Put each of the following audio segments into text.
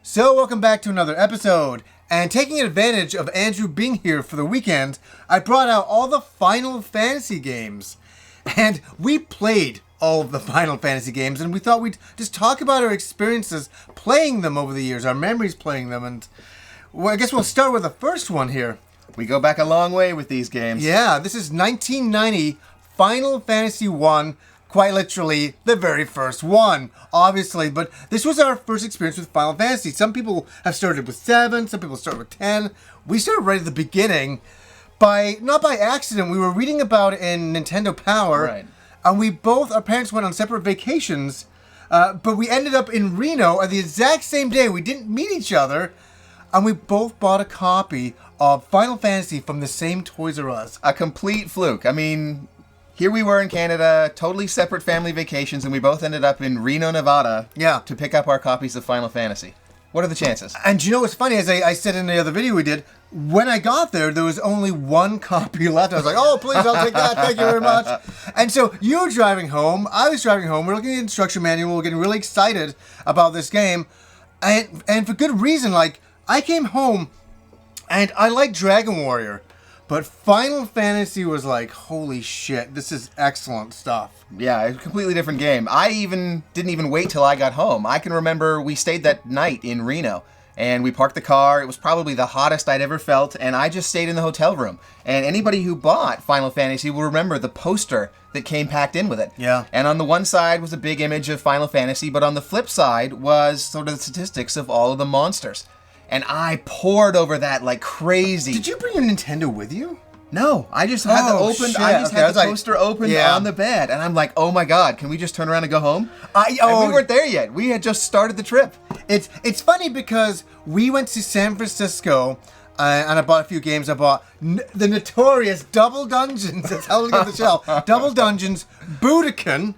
So welcome back to another episode, and taking advantage of Andrew being here for the weekend, I brought out all the Final Fantasy games. And we played all of the Final Fantasy games, and we thought we'd just talk about our experiences playing them over the years, our memories playing them, and well, I guess we'll start with the first one here. We go back a long way with these games. Yeah, this is 1990 Final Fantasy 1. Quite literally, the very first one, obviously. But this was our first experience with Final Fantasy. Some people have started with 7, some people started with 10. We started right at the beginning. Not by accident, we were reading about it in Nintendo Power. Right. And our parents went on separate vacations. But we ended up in Reno at the exact same day. We didn't meet each other. And we both bought a copy of Final Fantasy from the same Toys R Us. A complete fluke. I mean, here we were in Canada, totally separate family vacations, and we both ended up in Reno, Nevada to pick up our copies of Final Fantasy. What are the chances? And you know what's funny, as I said in the other video we did, when I got there was only one copy left. I was like, oh, please, I'll take that. Thank you very much. And so you were driving home. I was driving home. We're looking at the instruction manual. We're getting really excited about this game. And for good reason. Like, I came home, and I like Dragon Warrior. But Final Fantasy was like, holy shit, this is excellent stuff. Yeah, a completely different game. I didn't even wait till I got home. I can remember we stayed that night in Reno, and we parked the car. It was probably the hottest I'd ever felt, and I just stayed in the hotel room. And anybody who bought Final Fantasy will remember the poster that came packed in with it. Yeah. And on the one side was a big image of Final Fantasy, but on the flip side was sort of the statistics of all of the monsters. And I pored over that like crazy. Did you bring your Nintendo with you? No, I just had the poster opened on the bed, and I'm like, oh my god, can we just turn around and go home? And we weren't there yet. We had just started the trip. It's funny because we went to San Francisco, and I bought a few games. I bought the notorious Double Dungeons. That's how we got the shell. Double Dungeons, Budokan.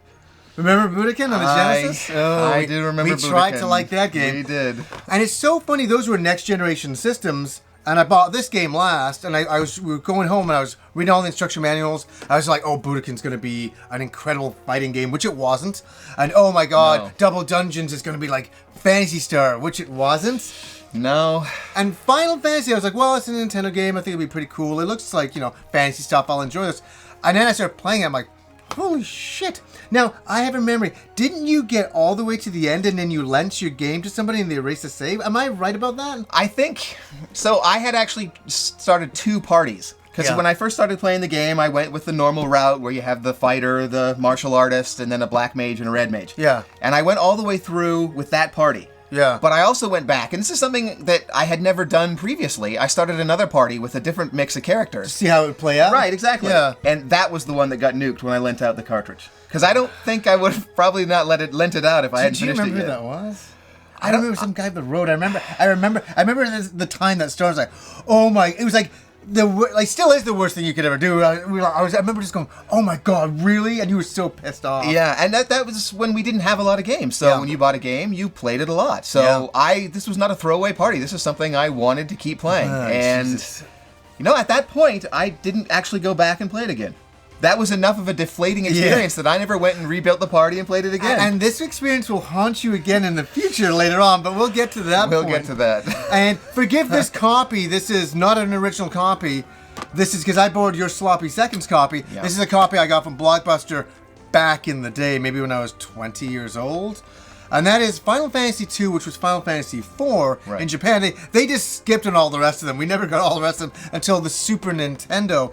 Remember Budokan on the Genesis? I do remember Budokan. We tried to like that game. We did. And it's so funny, those were next generation systems, and I bought this game last, and we were going home, and I was reading all the instruction manuals. I was like, oh, Budokan's going to be an incredible fighting game, which it wasn't. And oh my god, Double Dungeons is going to be like Phantasy Star, which it wasn't. No. And Final Fantasy, I was like, well, it's a Nintendo game, I think it'll be pretty cool. It looks like, fantasy stuff, I'll enjoy this. And then I started playing it, I'm like, holy shit. Now, I have a memory. Didn't you get all the way to the end and then you lent your game to somebody and they erased the save? Am I right about that? I think so. I had actually started 2 parties. Because when I first started playing the game, I went with the normal route where you have the fighter, the martial artist, and then a black mage and a red mage. Yeah. And I went all the way through with that party. Yeah. But I also went back, and this is something that I had never done previously. I started another party with a different mix of characters. See how it would play out? Right, exactly. Yeah. And that was the one that got nuked when I lent out the cartridge. Because I don't think I would have probably not lent it out if I hadn't finished it yet. Do you remember who that was? I don't remember some guy up the road. I remember the time that started. I was like, oh my! It was like still is the worst thing you could ever do. I remember just going, oh my god, really? And you were so pissed off. Yeah, and that was when we didn't have a lot of games. So when you bought a game, you played it a lot. So this was not a throwaway party. This is something I wanted to keep playing. Jesus. At that point, I didn't actually go back and play it again. That was enough of a deflating experience that I never went and rebuilt the party and played it again. And this experience will haunt you again in the future later on, but we'll get to that We'll get to that. And forgive this copy. This is not an original copy. This is because I borrowed your sloppy seconds copy. Yeah. This is a copy I got from Blockbuster back in the day, maybe when I was 20 years old. And that is Final Fantasy II, which was Final Fantasy IV in Japan. They just skipped on all the rest of them. We never got all the rest of them until the Super Nintendo.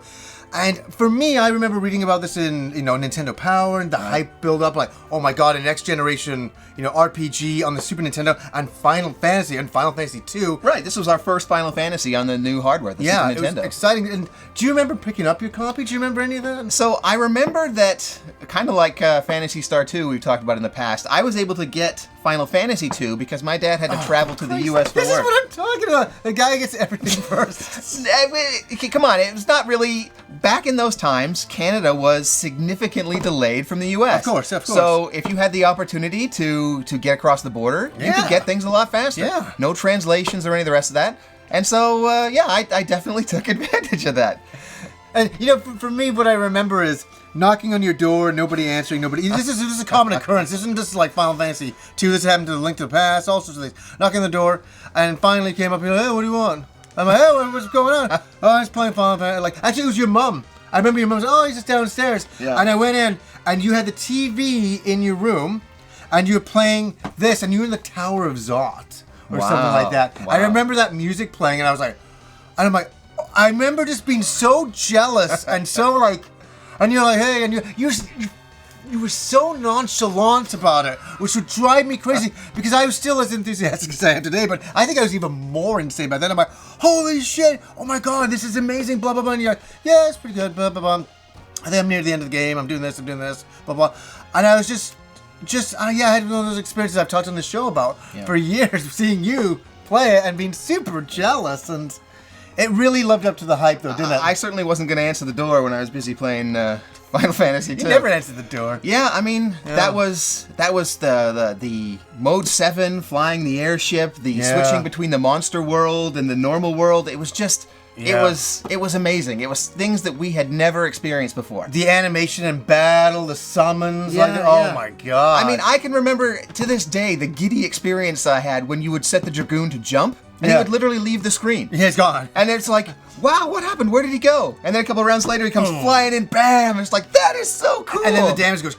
And for me, I remember reading about this in, Nintendo Power and the hype build up, like, oh my god, a next generation, RPG on the Super Nintendo and Final Fantasy II. Right, this was our first Final Fantasy on the new hardware, the Super Nintendo. Yeah, it was exciting. And do you remember picking up your copy? Do you remember any of that? So I remember that, kind of like Phantasy Star 2 we've talked about in the past, I was able to get Final Fantasy II because my dad had to travel to the U.S. for work. This is what I'm talking about. The guy gets everything first. Come on, it was not really... Back in those times, Canada was significantly delayed from the U.S. Of course. So if you had the opportunity to get across the border, you could get things a lot faster. Yeah. No translations or any of the rest of that. And so, I definitely took advantage of that. And for me, what I remember is knocking on your door, nobody answering, nobody. This is a common occurrence. This isn't just like Final Fantasy 2. This happened to Link to the Past, all sorts of things. Knocking on the door, and finally came up and like, hey, what do you want? I'm like, hey, what's going on? Oh, I was playing Final Fantasy. Like, actually, it was your mom. I remember your mom said, oh, he's just downstairs. Yeah. And I went in, and you had the TV in your room, and you were playing this, and you were in the Tower of Zot, or something like that. Wow. I remember that music playing, and I was like, and I'm like, I remember just being so jealous and so like, and you're like, hey, and you were so nonchalant about it, which would drive me crazy because I was still as enthusiastic as I am today, but I think I was even more insane by then. I'm like, holy shit, oh my god, this is amazing, blah, blah, blah. And you're like, yeah, it's pretty good, blah, blah, blah. I think I'm near the end of the game, I'm doing this, blah, blah. And I was just I had one of those experiences I've talked on the show about for years, seeing you play it and being super jealous, and it really lived up to the hype, though, didn't it? I certainly wasn't going to answer the door when I was busy playing Final Fantasy 2. You never answered the door. Yeah, I mean, that was the Mode 7, flying the airship, the switching between the monster world and the normal world. It was just... Yeah. It was amazing. It was things that we had never experienced before. The animation in battle, the summons, oh my god. I mean, I can remember to this day the giddy experience I had when you would set the Dragoon to jump, and he would literally leave the screen. Yeah, he's gone. And it's like, wow, what happened? Where did he go? And then a couple of rounds later, he comes flying in, bam! And it's like, that is so cool. And then the damage goes,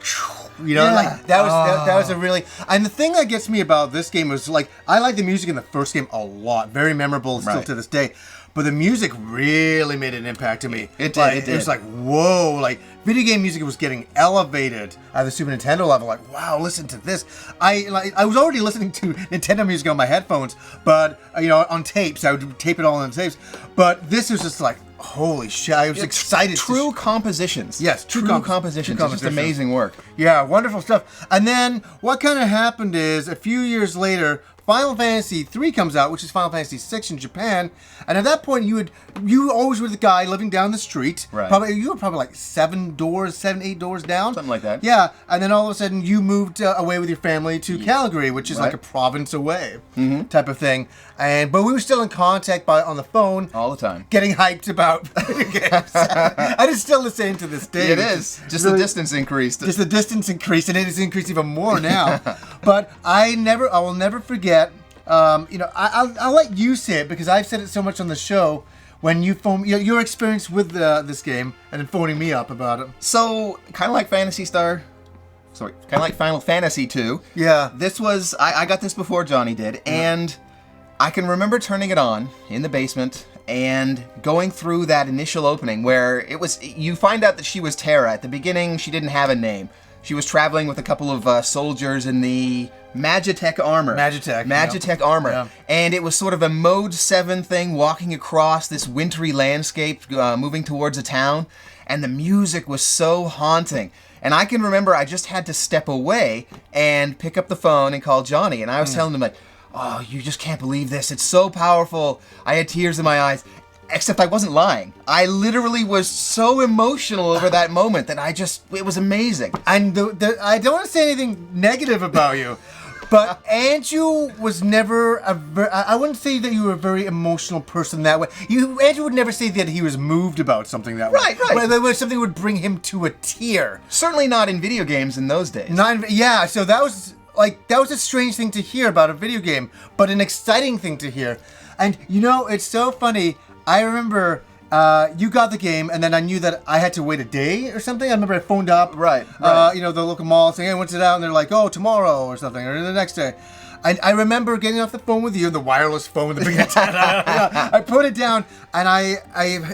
like that was a really. And the thing that gets me about this game was like, I like the music in the first game a lot, very memorable still to this day. But the music really made an impact to me. It did. Like, it was like, whoa, like video game music was getting elevated at the Super Nintendo level. Like, wow, listen to this. I was already listening to Nintendo music on my headphones, but on tapes. I would tape it all on tapes. But this was just like, holy shit! I was excited. True compositions. Yes, true compositions. It's just amazing work. Yeah, wonderful stuff. And then what kind of happened is a few years later, Final Fantasy 3 comes out, which is Final Fantasy 6 in Japan, and at that point you always were the guy living down the street. Right. You were probably like 7, 8 doors down. Something like that. Yeah, and then all of a sudden you moved away with your family to Calgary, which is like a province away type of thing. But we were still in contact on the phone. All the time. Getting hyped about video games. And it's still the same to this day. It is. Just really, the distance increased. Just the distance increased, and it has increased even more now. But I will never forget. I'll let you say it because I've said it so much on the show. When you phone your experience with this game and then phoning me up about it. So kind of like Final Fantasy 2. Yeah. This was I got this before Johnny did, and I can remember turning it on in the basement and going through that initial opening where you find out that she was Terra. At the beginning, she didn't have a name. She was traveling with a couple of soldiers in the Magitech armor. Magitech armor. Yeah. And it was sort of a Mode 7 thing, walking across this wintry landscape, moving towards a town. And the music was so haunting. And I can remember I just had to step away and pick up the phone and call Johnny. And I was telling him, like, oh, you just can't believe this. It's so powerful. I had tears in my eyes. Except I wasn't lying. I literally was so emotional over that moment that it was amazing. And I don't want to say anything negative about you, but Andrew was never I wouldn't say that you were a very emotional person that way. Andrew would never say that he was moved about something that way. Right. But something would bring him to a tear. Certainly not in video games in those days. So that was a strange thing to hear about a video game, but an exciting thing to hear. And it's so funny. I remember you got the game, and then I knew that I had to wait a day or something. I remember I phoned up, right. The local mall, saying, "Hey, when's it out?" And they're like, "Oh, tomorrow or something, or the next day." I remember getting off the phone with you, the wireless phone with the big antenna. I put it down, and I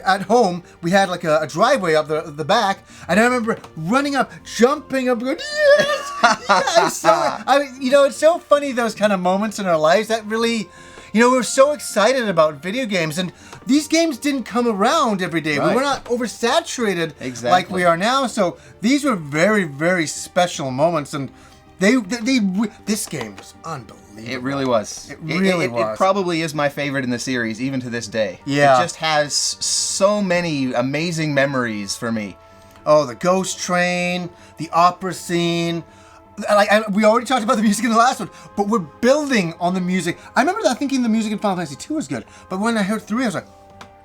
at home we had like a driveway up the back, and I remember running up, jumping up, going, "Yes, yes!" So, it's so funny those kind of moments in our lives that really. We're so excited about video games, and these games didn't come around every day. Right. We're not oversaturated like we are now, so these were very, very special moments, and this game was unbelievable. It really was. It really was. It probably is my favorite in the series, even to this day. Yeah. It just has so many amazing memories for me. Oh, the ghost train, the opera scene. We already talked about the music in the last one, but we're building on the music. I remember thinking the music in Final Fantasy 2 was good, but when I heard 3, I was like,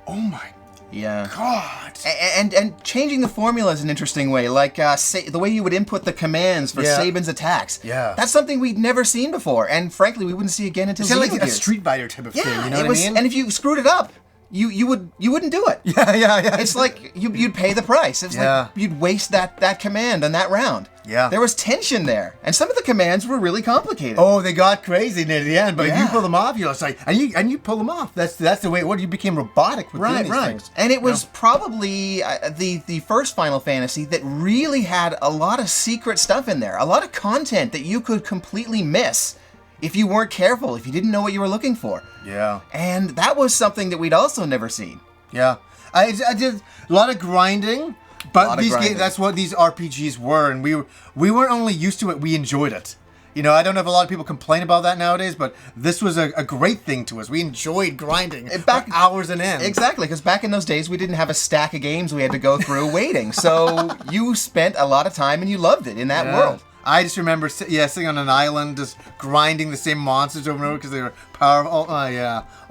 oh my Yeah. God. And changing the formula is an interesting way. Like the way you would input the commands for Saban's attacks. Yeah. That's something we'd never seen before. And frankly, we wouldn't see again until It's like a Xenogears. Street Fighter type of thing, you know it what was, I mean? And if you screwed it up, you wouldn't do it. Yeah. It's like you'd pay the price. It's like you'd waste that command on that round. Yeah. There was tension there. And some of the commands were really complicated. Oh, they got crazy near the end, but if you pull them off, it's like, and you pull them off. That's the way it was. You became robotic with doing these things. And it was probably the first Final Fantasy that really had a lot of secret stuff in there. A lot of content that you could completely miss if you weren't careful, if you didn't know what you were looking for. Yeah. And that was something that we'd also never seen. Yeah. I did a lot of grinding, but these games, that's what these RPGs were, and we weren't only used to it, we enjoyed it. You know, I don't know if a lot of people complain about that nowadays, but this was a great thing to us. We enjoyed grinding for hours and ends. Exactly, because back in those days, we didn't have a stack of games we had to go through waiting. So you spent a lot of time and you loved it in that world. I just remember, sitting on an island, just grinding the same monsters over and over because they were powerful.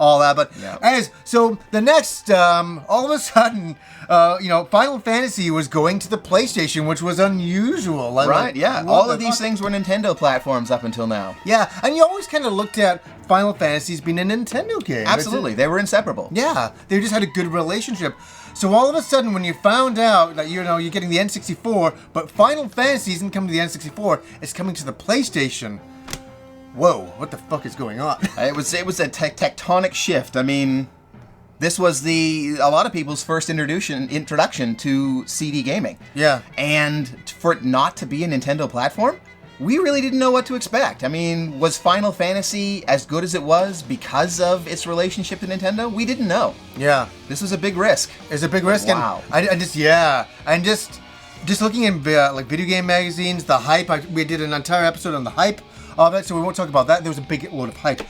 All that. But anyways, so the next, all of a sudden, Final Fantasy was going to the PlayStation, which was unusual. All of these things were Nintendo platforms up until now. Yeah, and you always kind of looked at Final Fantasy as being a Nintendo game. Absolutely, they were inseparable. Yeah, they just had a good relationship. So all of a sudden, when you found out that you're getting the N64, but Final Fantasy isn't coming to the N64, it's coming to the PlayStation. Whoa, what the fuck is going on? It was a tectonic shift. I mean, this was a lot of people's first introduction to CD gaming. Yeah. And for it not to be a Nintendo platform, we really didn't know what to expect. I mean, was Final Fantasy as good as it was because of its relationship to Nintendo? We didn't know. Yeah. This was a big risk. It's a big risk. Wow. And just looking in like video game magazines, the hype. We did an entire episode on the hype of it, so we won't talk about that. There was a big load of hype.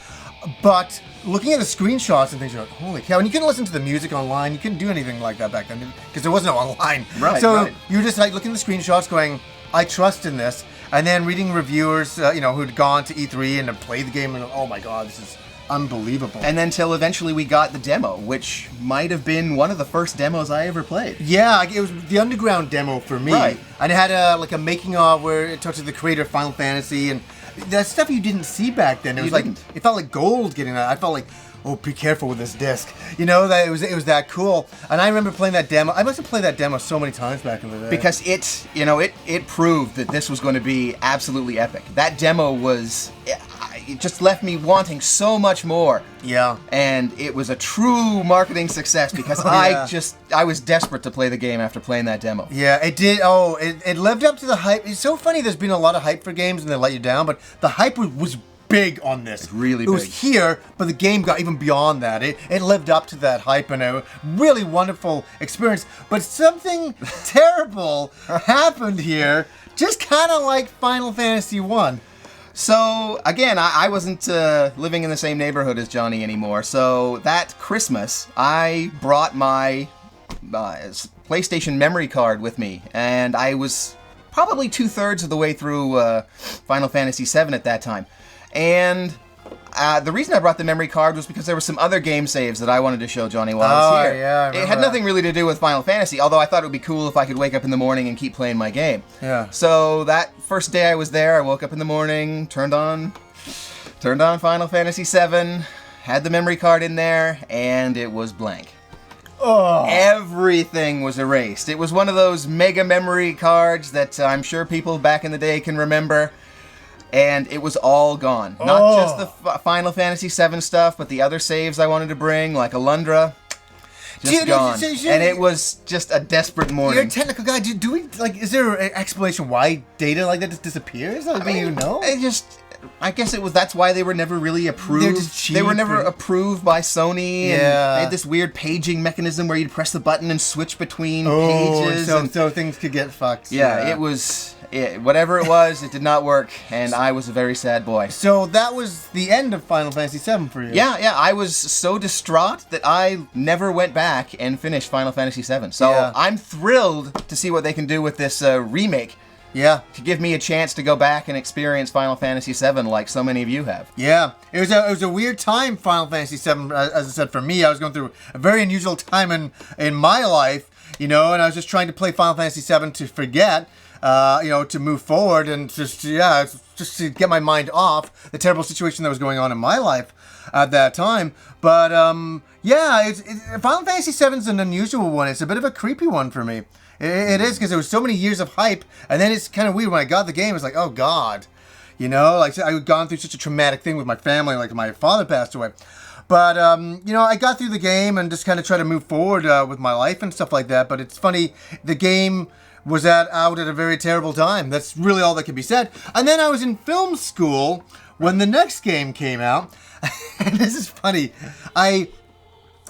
But looking at the screenshots and things, you're like, holy cow. And you couldn't listen to the music online. You couldn't do anything like that back then because there was no online. So you were just like looking at the screenshots going, I trust in this. And then reading reviewers, who'd gone to E3 and had played the game and, oh my God, this is unbelievable. And then till eventually we got the demo, which might have been one of the first demos I ever played. Yeah, it was the underground demo for me. Right. And it had a making of where it talks to the creator of Final Fantasy and that stuff you didn't see back then. It was it felt like gold getting that. I felt like, oh, be careful with this disc. That it was that cool. And I remember playing that demo. I must have played that demo so many times back in the day. Because it proved that this was going to be absolutely epic. That demo it just left me wanting so much more. Yeah. And it was a true marketing success because I was desperate to play the game after playing that demo. Yeah, it did. Oh, it lived up to the hype. It's so funny there's been a lot of hype for games and they let you down, but the hype was big on this. It's really big. It was here, but the game got even beyond that. It lived up to that hype and a really wonderful experience. But something terrible happened here, just kind of like Final Fantasy 1. So, again, I wasn't living in the same neighborhood as Johnny anymore. So, that Christmas, I brought my PlayStation memory card with me. And I was probably 2/3 of the way through Final Fantasy VII at that time. And the reason I brought the memory card was because there were some other game saves that I wanted to show Johnny while I was here. Yeah, it had nothing really to do with Final Fantasy, although I thought it would be cool if I could wake up in the morning and keep playing my game. Yeah. So that first day I was there, I woke up in the morning, turned on Final Fantasy VII, had the memory card in there, and it was blank. Oh. Everything was erased. It was one of those mega memory cards that I'm sure people back in the day can remember. And it was all gone. Not just the Final Fantasy VII stuff, but the other saves I wanted to bring, like Alundra, just gone. And it was just a desperate morning. You're a technical guy. Do we is there an explanation why data like that just disappears? I mean, you know? I guess that's why they were never really approved. They're just cheap. They were never approved by Sony. Yeah. And they had this weird paging mechanism where you'd press the button and switch between pages. So things could get fucked. Yeah, it was. Whatever it was, it did not work, and I was a very sad boy. So that was the end of Final Fantasy VII for you. Yeah, I was so distraught that I never went back and finished Final Fantasy VII. So I'm thrilled to see what they can do with this remake Yeah. To give me a chance to go back and experience Final Fantasy VII like so many of you have. Yeah. It was a weird time, Final Fantasy VII, as I said, for me. I was going through a very unusual time in my life, and I was just trying to play Final Fantasy VII to forget, to move forward and just to get my mind off the terrible situation that was going on in my life at that time. But, Final Fantasy VII is an unusual one. It's a bit of a creepy one for me. It is, because there was so many years of hype, and then it's kind of weird when I got the game. It's like, oh God, like I had gone through such a traumatic thing with my family, like my father passed away. But I got through the game and just kind of tried to move forward with my life and stuff like that. But it's funny, the game was out at a very terrible time. That's really all that can be said. And then I was in film school when the next game came out, and this is funny.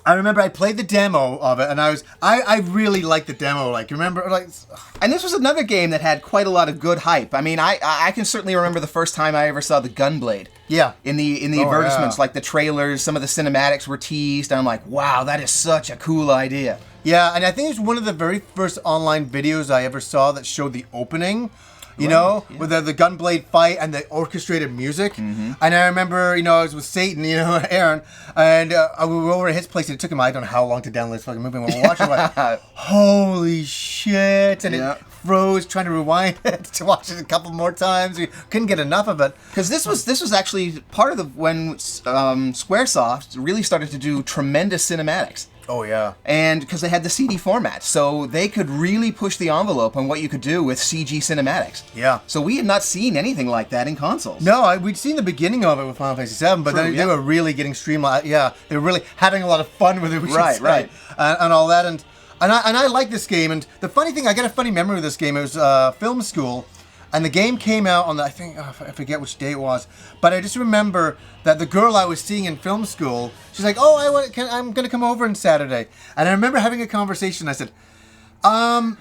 I remember I played the demo of it, and I really liked the demo. And this was another game that had quite a lot of good hype. I mean, I can certainly remember the first time I ever saw the Gunblade. Yeah. In the advertisements, like the trailers, some of the cinematics were teased, and I'm like, wow, that is such a cool idea. Yeah, and I think it's one of the very first online videos I ever saw that showed the opening. With the Gunblade fight and the orchestrated music. Mm-hmm. And I remember, I was with Satan, Aaron, and we were over at his place, and it took him, I don't know how long to download this fucking movie. When we were watching, like, holy shit. And it froze, trying to rewind it to watch it a couple more times. We couldn't get enough of it. Because this was actually part of when Squaresoft really started to do tremendous cinematics. Oh, yeah. And because they had the CD format, so they could really push the envelope on what you could do with CG cinematics. Yeah. So we had not seen anything like that in consoles. No, we'd seen the beginning of it with Final Fantasy VII, but then they were really getting streamlined. Yeah, they were really having a lot of fun with it, we should say. Right. And all that. And I like this game. And the funny thing, I got a funny memory of this game. It was film school. And the game came out on I forget which day it was, but I just remember that the girl I was seeing in film school, she's like, I'm going to come over on Saturday. And I remember having a conversation. I said,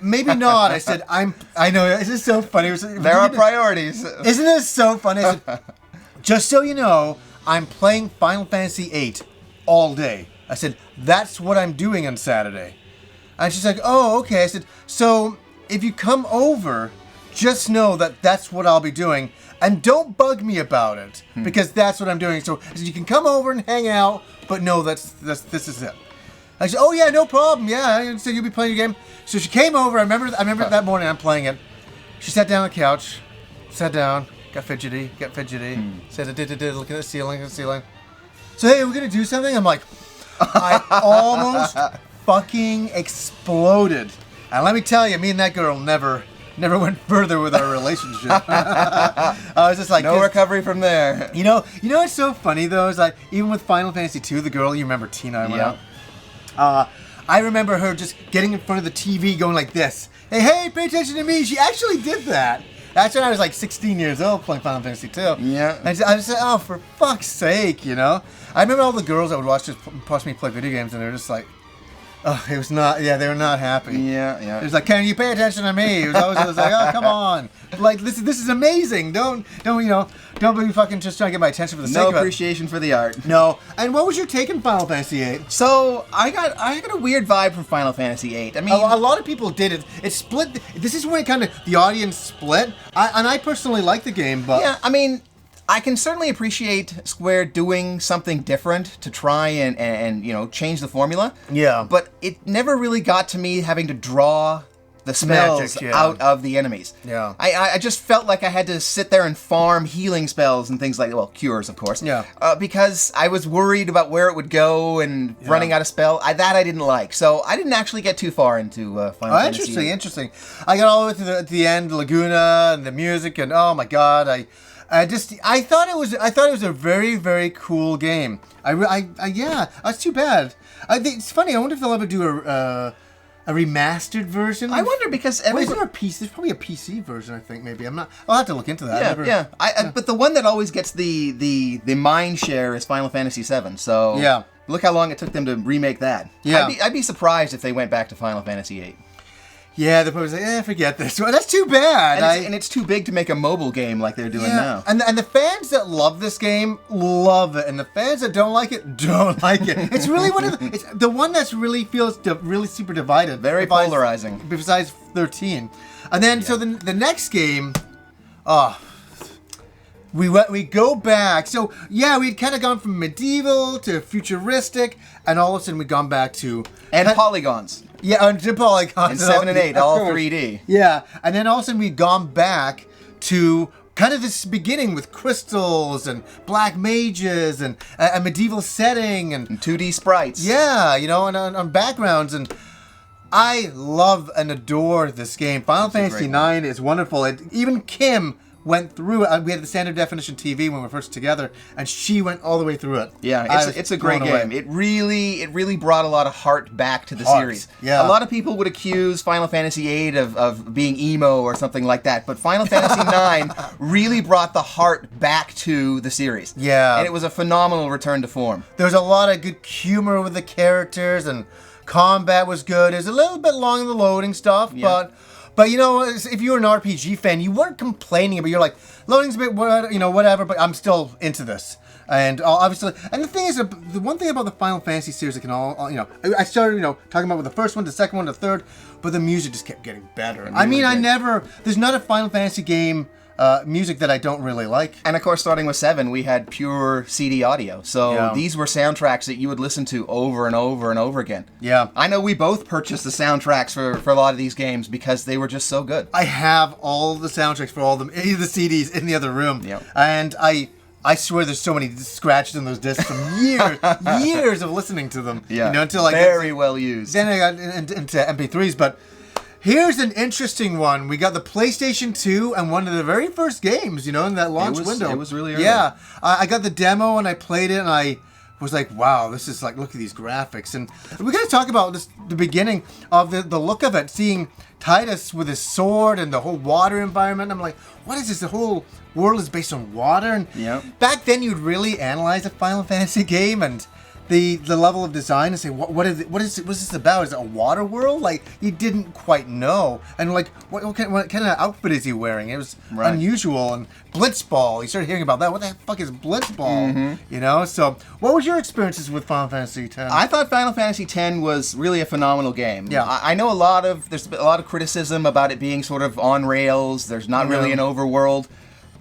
maybe not. I said, I know, this is so funny. There are priorities. Isn't this so funny? I said, just so you know, I'm playing Final Fantasy VIII all day. I said, that's what I'm doing on Saturday. And she's like, oh, okay. I said, so if you come over, just know that that's what I'll be doing, and don't bug me about it, because that's what I'm doing. So you can come over and hang out, but no, this is it. I said, oh yeah, no problem. Yeah, so you'll be playing your game. So she came over. I remember that morning I'm playing it. She sat down on the couch, sat down, got fidgety, said, looking at the ceiling. So hey, are we gonna do something? I'm like, I almost fucking exploded. And let me tell you, me and that girl never went further with our relationship. I was just like, no recovery from there. You know what's so funny though is like, even with Final Fantasy II, the girl, you remember Tina, I went out. I remember her just getting in front of the TV going like this. Hey, pay attention to me. She actually did that. That's when I was like 16 years old playing Final Fantasy II. Yeah. And I was like, oh, for fuck's sake, I remember all the girls that would watch me play video games, and they're just like, oh, it was not. Yeah, they were not happy. Yeah. It was like, can you pay attention to me? It was always like, oh, come on. Like, this is amazing. Don't be fucking just trying to get my attention for the sake of it. No appreciation for the art. No. And what was your take on Final Fantasy VIII? So I got a weird vibe from Final Fantasy VIII. I mean, a lot of people did it. It split. This is when the audience split. I personally like the game, but yeah, I mean, I can certainly appreciate Square doing something different to try and change the formula. Yeah. But it never really got to me having to draw the spells out of the enemies. Yeah. I just felt like I had to sit there and farm healing spells and things like, well, cures, of course. Yeah. Because I was worried about where it would go and running out of spell. That I didn't like. So I didn't actually get too far into Final Fantasy. Interesting. I got all the way to the end, Laguna, and the music, and oh my god, I thought it was a very, very cool game. That's too bad. I think it's funny. I wonder if they'll ever do a remastered version. I wonder because is there a PC? There's probably a PC version. I think maybe. I'll have to look into that. But the one that always gets the mind share is Final Fantasy VII. So yeah, look how long it took them to remake that. Yeah, I'd be surprised if they went back to Final Fantasy VIII. Yeah, the public's like, forget this. Well, that's too bad. And it's too big to make a mobile game like they're doing now. And the fans that love this game love it, and the fans that don't like it don't like it. It's really it's the one that's really feels really super divided. Very polarizing. Besides 13. And then, so the next game, we go back. So, yeah, we'd kind of gone from medieval to futuristic, and all of a sudden we'd gone back to... And polygons. Yeah, and to polygons. And 7 and 8, all 3D. Yeah, and then all of a sudden we'd gone back to kind of this beginning with crystals and black mages and a medieval setting and 2D sprites. Yeah, and on backgrounds, and I love and adore this game. Final Fantasy IX is wonderful. Even Kim went through it. We had the standard definition TV when we were first together, and she went all the way through it. Yeah, it's a great game. It really brought a lot of heart back to the series. Yeah. A lot of people would accuse Final Fantasy VIII of being emo or something like that, but Final Fantasy IX really brought the heart back to the series. Yeah. And it was a phenomenal return to form. There was a lot of good humor with the characters, and combat was good. It was a little bit long in the loading stuff, but if you were an RPG fan, you weren't complaining, but you're like, loading's a bit, whatever, but I'm still into this. And obviously, and the thing is, the one thing about the Final Fantasy series, it can I started, talking about with the first one, the second one, the third, but the music just kept getting better. There's not a Final Fantasy game music that I don't really like. And of course, starting with 7, we had pure CD audio. So these were soundtracks that you would listen to over and over and over again. Yeah. I know we both purchased the soundtracks for a lot of these games because they were just so good. I have all the soundtracks for all of them, the CDs in the other room. Yeah. And I swear there's so many scratches in those discs from years of listening to them. Yeah. Until I very well used. Then I got into MP3s, but here's an interesting one. We got the PlayStation 2 and one of the very first games, in that launch window. It was really early. Yeah. I got the demo and I played it and I was like, wow, this is like, look at these graphics. And we're going to talk about the beginning of the look of it, seeing Titus with his sword and the whole water environment. I'm like, what is this? The whole world is based on water. And back then you'd really analyze a Final Fantasy game and the level of design and say, what's this about? Is it a water world? Like, you didn't quite know. And like, what kind of outfit is he wearing? It was unusual. And Blitzball, you started hearing about that. What the fuck is Blitzball? Mm-hmm. So what was your experiences with Final Fantasy X? I thought Final Fantasy X was really a phenomenal game. Yeah. I know there's a lot of criticism about it being sort of on rails. There's not really an overworld.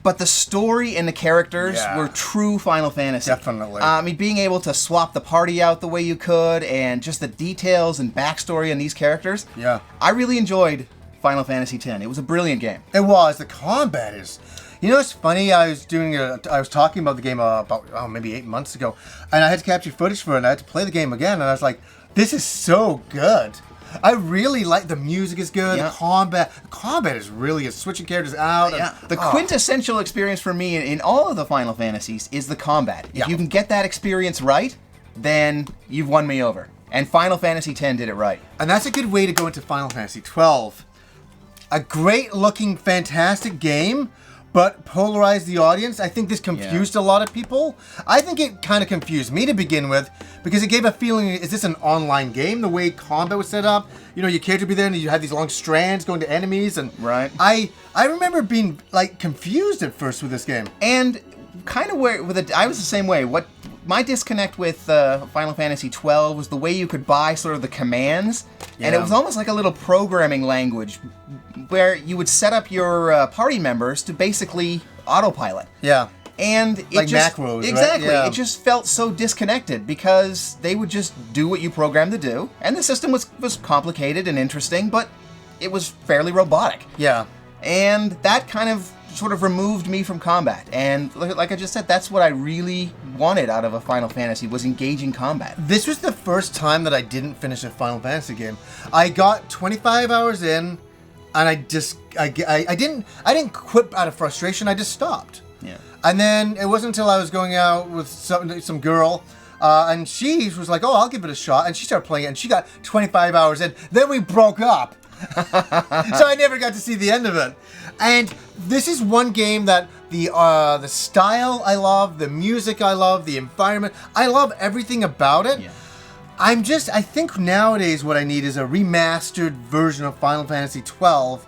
But the story and the characters were true Final Fantasy. Definitely. Being able to swap the party out the way you could, and just the details and backstory on these characters. Yeah. I really enjoyed Final Fantasy X. It was a brilliant game. It was. The combat is... it's funny, I was talking about the game about maybe 8 months ago, and I had to capture footage for it, and I had to play the game again, and I was like, this is so good. I really like the music is good. The combat is really good. Switching characters out. The quintessential experience for me in all of the Final Fantasies is the combat. If you can get that experience right, then you've won me over. And Final Fantasy X did it right. And that's a good way to go into Final Fantasy XII. A great looking, fantastic game, but polarized the audience. I think this confused a lot of people. I think it kind of confused me to begin with, because it gave a feeling, is this an online game? The way combat was set up, your character would be there and you had these long strands going to enemies, and I remember being like confused at first with this game. And kind of I was the same way. My disconnect with Final Fantasy XII was the way you could buy sort of the commands, and it was almost like a little programming language where you would set up your party members to basically autopilot. Yeah. And it like just, macros, exactly. Right? Yeah. It just felt so disconnected because they would just do what you programmed to do, and the system was complicated and interesting, but it was fairly robotic. Yeah. And that kind of sort of removed me from combat. And like I just said, that's what I really wanted out of a Final Fantasy, was engaging combat. This was the first time that I didn't finish a Final Fantasy game. I got 25 hours in, and I didn't quit out of frustration. I just stopped. Yeah. And then it wasn't until I was going out with some girl, and she was like, "Oh, I'll give it a shot," and she started playing it, and she got 25 hours in. Then we broke up. So I never got to see the end of it. And this is one game that the style I love, the music I love, the environment, I love everything about it. Yeah. I think nowadays what I need is a remastered version of Final Fantasy 12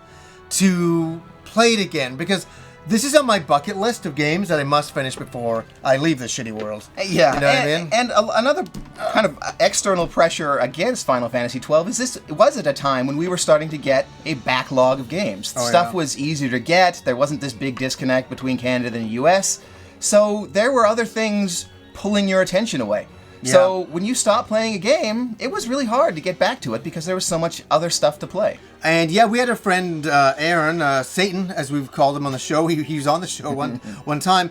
to play it again, because this is on my bucket list of games that I must finish before I leave this shitty world. Yeah, you know what I mean? And another kind of external pressure against Final Fantasy XII is it was at a time when we were starting to get a backlog of games. Stuff was easier to get. There wasn't this big disconnect between Canada and the US. So there were other things pulling your attention away. Yeah. So when you stopped playing a game, it was really hard to get back to it because there was so much other stuff to play. And yeah, we had a friend, Aaron, Satan, as we've called him on the show. He was on the show one time.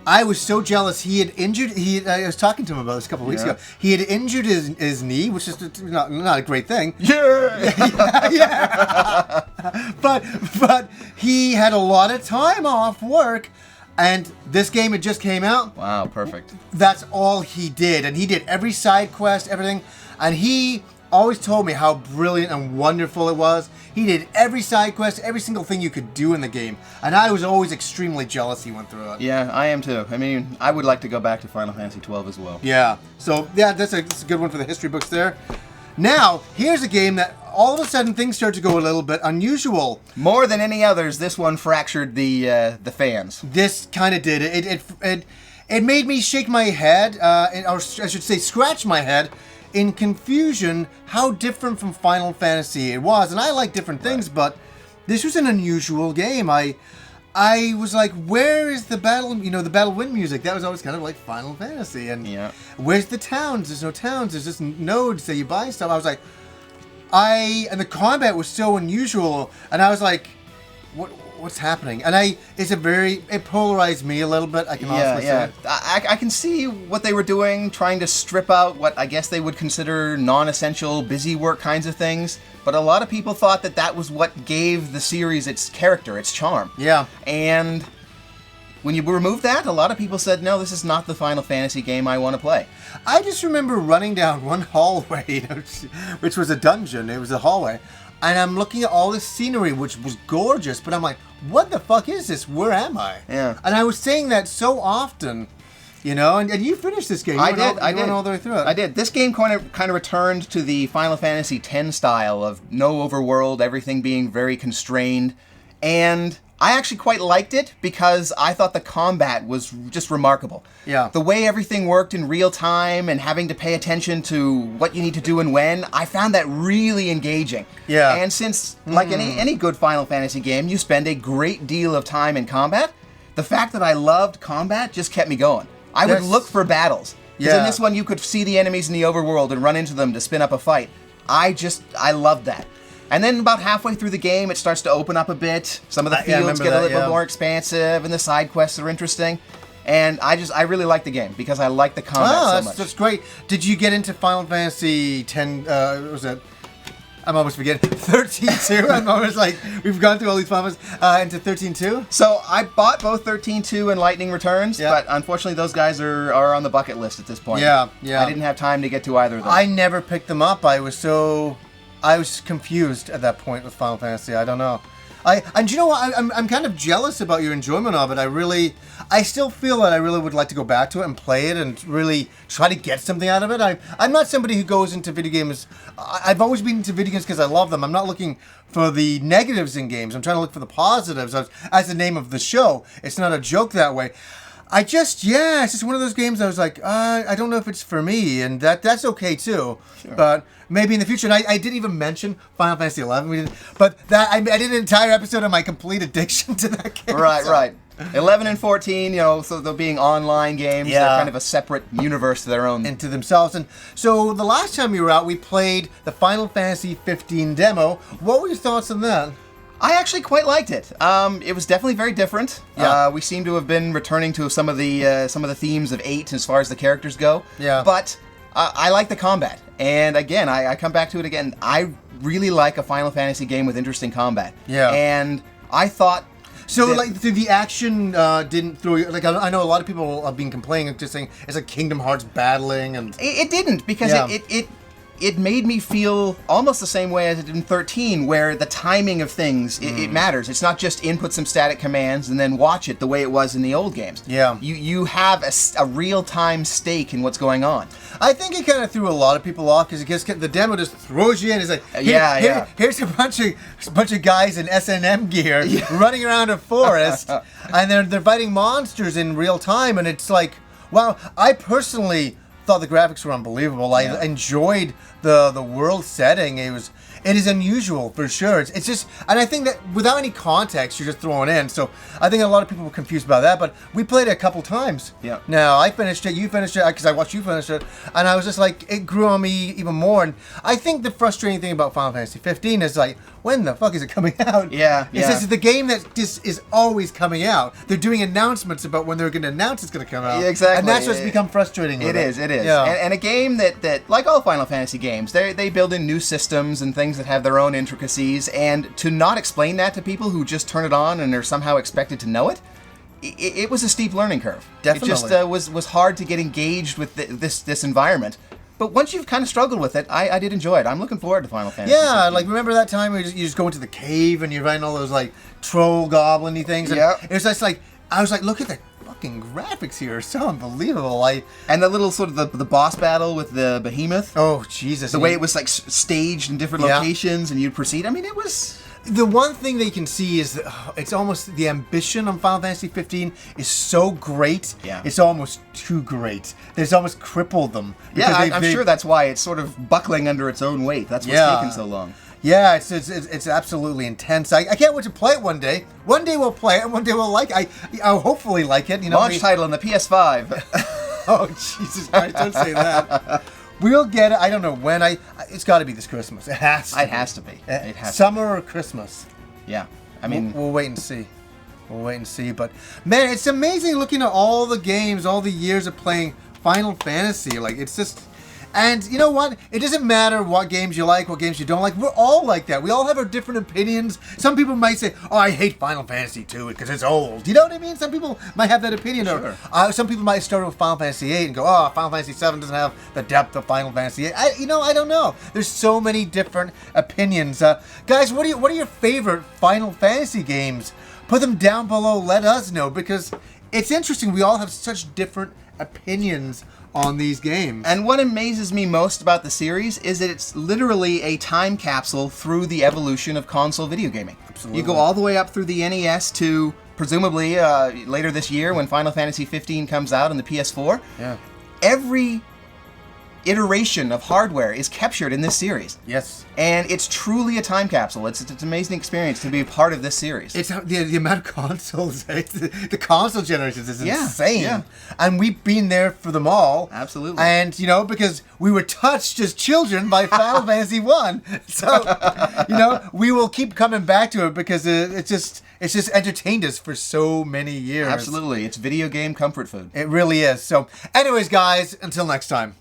I was so jealous. He had injured. I was talking to him about this a couple of weeks ago. He had injured his knee, which is not a great thing. Yeah. But he had a lot of time off work. And this game had just came out. Wow, perfect. That's all he did. And he did every side quest, everything. And he always told me how brilliant and wonderful it was. He did every side quest, every single thing you could do in the game. And I was always extremely jealous he went through it. Yeah, I am too. I mean, I would like to go back to Final Fantasy XII as well. Yeah. So, yeah, that's a good one for the history books there. Now, here's a game that all of a sudden things start to go a little bit unusual. More than any others, this one fractured the fans. This kind of did it. It made me shake my head, or I should say scratch my head, in confusion how different from Final Fantasy it was. And I like different things, but this was an unusual game. I was like, where is the battle, the battle wind music? That was always kind of like Final Fantasy. And where's the towns? There's no towns. There's just nodes that you buy stuff. I was like, and the combat was so unusual. And I was like, what's happening? And it polarized me a little bit. I can honestly say. I can see what they were doing, trying to strip out what I guess they would consider non-essential, busy work kinds of things. But a lot of people thought that was what gave the series its character, its charm. Yeah. And when you remove that, a lot of people said, no, this is not the Final Fantasy game I want to play. I just remember running down one hallway, which was a dungeon. It was a hallway. And I'm looking at all this scenery, which was gorgeous. But I'm like, what the fuck is this? Where am I? Yeah. And I was saying that so often. And you finished this game. I did. I went all the way through it. I did. This game kind of returned to the Final Fantasy X style of no overworld, everything being very constrained. And I actually quite liked it because I thought the combat was just remarkable. Yeah. The way everything worked in real time and having to pay attention to what you need to do and when, I found that really engaging. Yeah. And since, like any good Final Fantasy game, you spend a great deal of time in combat, the fact that I loved combat just kept me going. I would look for battles. Because in this one, you could see the enemies in the overworld and run into them to spin up a fight. I loved that. And then about halfway through the game, it starts to open up a bit. Some of the fields get a little bit more expansive, and the side quests are interesting. And I really like the game because I like the combat so much. That's great. Did you get into Final Fantasy X? Was it? I'm almost forgetting. 13-2. I'm almost like, we've gone through all these Final into 13-2. So I bought both 13-2 and Lightning Returns, but unfortunately those guys are on the bucket list at this point. Yeah. I didn't have time to get to either of them. I never picked them up. I was confused at that point with Final Fantasy. I don't know. And you know what? I'm kind of jealous about your enjoyment of it. I still feel that I really would like to go back to it and play it and really try to get something out of it. I'm not somebody who goes into video games. I've always been into video games because I love them. I'm not looking for the negatives in games. I'm trying to look for the positives. As the name of the show, it's not a joke that way. It's just one of those games I was like, I don't know if it's for me, and that's okay too. Sure. But maybe in the future. And I didn't even mention Final Fantasy 11. But I did an entire episode on my complete addiction to that game. Right. 11 and 14, so they're being online games. Yeah. They're kind of a separate universe to their own. Into themselves. And so the last time you were out, we played the Final Fantasy 15 demo. What were your thoughts on that? I actually quite liked it. It was definitely very different. Yeah. We seem to have been returning to some of the themes of 8 as far as the characters go. Yeah. But I like the combat. And again, I come back to it again. I really like a Final Fantasy game with interesting combat. Yeah. And I thought... So, the action didn't throw you... I know a lot of people have been complaining, just saying it's like Kingdom Hearts battling and... It didn't, because it made me feel almost the same way as it did in 13, where the timing of things, it matters. It's not just input some static commands and then watch it the way it was in the old games. Yeah. You have a real-time stake in what's going on. I think it kind of threw a lot of people off because the demo just throws you in. It's like, here's a bunch of guys in S&M gear running around a forest, and they're fighting monsters in real time, and it's like, wow. I personally thought the graphics were unbelievable. I enjoyed the world setting. It is unusual for sure. It's just, and I think that without any context, you're just throwing in. So I think a lot of people were confused about that. But we played it a couple times. Yeah. Now I finished it. You finished it because I watched you finish it, and I was just like, it grew on me even more. And I think the frustrating thing about Final Fantasy 15 is like, when the fuck is it coming out? Yeah. It's just the game that just is always coming out. They're doing announcements about when they're going to announce it's going to come out. Yeah, exactly. And that's what's become frustrating. It is. Yeah. And a game that like all Final Fantasy games, they build in new systems and things that have their own intricacies, and to not explain that to people who just turn it on and are somehow expected to know it, it was a steep learning curve. Definitely. It just was hard to get engaged with this environment. But once you've kind of struggled with it, I did enjoy it. I'm looking forward to Final Fantasy. Yeah, 15. like remember that time where you just go into the cave and you're fighting all those like troll goblin-y things? And it was just like, I was like, look at the fucking graphics here. It's so unbelievable. And the little sort of the boss battle with the behemoth. Oh, Jesus. The way it was like staged in different locations and you'd proceed. I mean, it was... The one thing that you can see is that it's almost the ambition on Final Fantasy 15 is so great. Yeah. It's almost too great. It's almost crippled them. Yeah, I'm sure that's why it's sort of buckling under its own weight. That's what's taking so long. Yeah, it's absolutely intense. I can't wait to play it one day. One day we'll play it, and one day we'll like it. I'll hopefully like it. You know, launch title on the PS5. Oh, Jesus Christ, don't say that. We'll get it. I don't know when. It's got to be this Christmas. It has to. It has to be. It has Summer or Christmas. Yeah. I mean... We'll wait and see. We'll wait and see. But, man, it's amazing looking at all the games, all the years of playing Final Fantasy. Like, it's just... And you know what? It doesn't matter what games you like, what games you don't like. We're all like that. We all have our different opinions. Some people might say, oh, I hate Final Fantasy 2 because it's old. You know what I mean? Some people might have that opinion. Sure. Or some people might start with Final Fantasy 8 and go, oh, Final Fantasy 7 doesn't have the depth of Final Fantasy 8. I don't know. There's so many different opinions. Guys, what are your favorite Final Fantasy games? Put them down below. Let us know, because it's interesting. We all have such different opinions on these games. And what amazes me most about the series is that it's literally a time capsule through the evolution of console video gaming. Absolutely. You go all the way up through the NES to presumably later this year when Final Fantasy 15 comes out on the PS4. Yeah. Every iteration of hardware is captured in this series. Yes. And it's truly a time capsule. It's an amazing experience to be a part of this series. It's the amount of consoles, the console generations is insane. Yeah. And we've been there for them all. Absolutely. And, you know, because we were touched as children by Final Fantasy 1. So, you know, we will keep coming back to it because it's just entertained us for so many years. Absolutely. It's video game comfort food. It really is. So, anyways, guys, until next time.